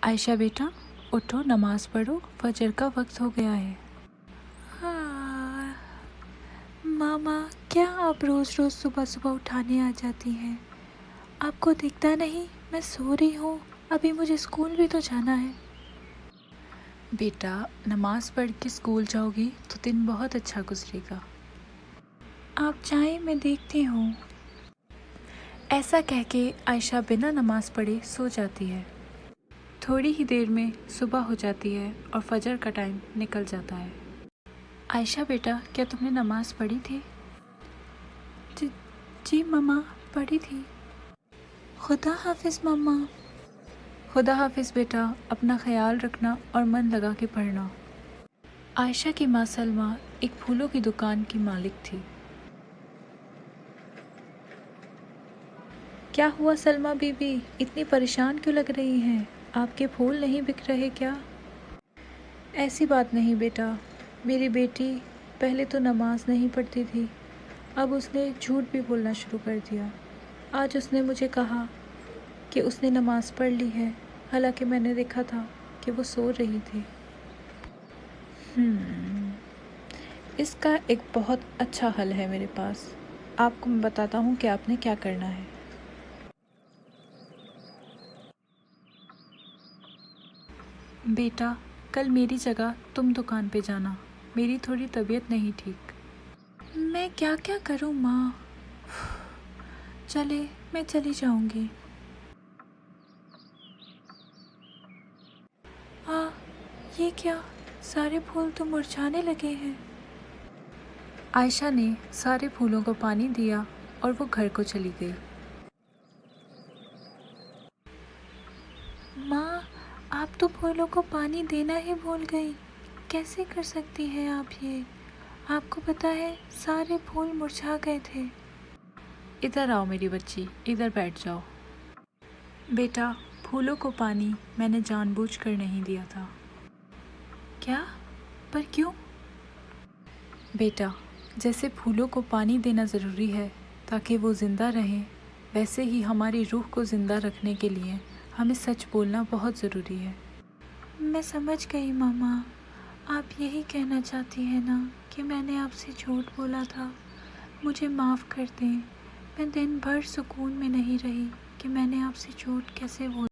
عائشہ بیٹا اٹھو، نماز پڑھو، فجر کا وقت ہو گیا ہے۔ ہاں ماما، کیا آپ روز روز صبح صبح اٹھانے آ جاتی ہیں؟ آپ کو دکھتا نہیں میں سو رہی ہوں؟ ابھی مجھے اسکول بھی تو جانا ہے۔ بیٹا نماز پڑھ کے اسکول جاؤ گی تو دن بہت اچھا گزرے گا۔ آپ جائیں، میں دیکھتی ہوں۔ ایسا کہہ کے عائشہ بنا نماز پڑھے سو جاتی ہے۔ تھوڑی ہی دیر میں صبح ہو جاتی ہے اور فجر کا ٹائم نکل جاتا ہے۔ عائشہ بیٹا، کیا تم نے نماز پڑھی تھی؟ جی ماما، پڑھی تھی۔ خدا حافظ ماما۔ خدا حافظ بیٹا، اپنا خیال رکھنا اور من لگا کے پڑھنا۔ عائشہ کی ماں سلمہ ایک پھولوں کی دکان کی مالک تھی۔ کیا ہوا سلمہ بی بی، اتنی پریشان کیوں لگ رہی ہیں؟ آپ کے پھول نہیں بک رہے کیا؟ ایسی بات نہیں بیٹا، میری بیٹی پہلے تو نماز نہیں پڑھتی تھی، اب اس نے جھوٹ بھی بولنا شروع کر دیا۔ آج اس نے مجھے کہا کہ اس نے نماز پڑھ لی ہے، حالانکہ میں نے دیکھا تھا کہ وہ سو رہی تھی۔ اس کا ایک بہت اچھا حل ہے میرے پاس، آپ کو میں بتاتا ہوں کہ آپ نے کیا کرنا ہے۔ بیٹا کل میری جگہ تم دکان پہ جانا، میری تھوڑی طبیعت نہیں ٹھیک۔ میں کیا کیا کروں ماں؟ چلے میں چلی جاؤں گی۔ یہ کیا، سارے پھول تو مرجھانے لگے ہیں۔ عائشہ نے سارے پھولوں کو پانی دیا اور وہ گھر کو چلی گئی۔ ماں، آپ تو پھولوں کو پانی دینا ہی بھول گئی، کیسے کر سکتی ہیں آپ یہ؟ آپ کو پتہ ہے سارے پھول مرجھا گئے تھے۔ ادھر آؤ میری بچی، ادھر بیٹھ جاؤ۔ بیٹا پھولوں کو پانی میں نے جان بوجھ کر نہیں دیا تھا۔ کیا؟ پر کیوں؟ بیٹا جیسے پھولوں کو پانی دینا ضروری ہے تاکہ وہ زندہ رہیں، ویسے ہی ہماری روح کو زندہ رکھنے کے لیے ہمیں سچ بولنا بہت ضروری ہے۔ میں سمجھ گئی ماما، آپ یہی کہنا چاہتی ہیں نا کہ میں نے آپ سے جھوٹ بولا تھا، مجھے معاف کر دیں۔ میں دن بھر سکون میں نہیں رہی کہ میں نے آپ سے جھوٹ کیسے بولا۔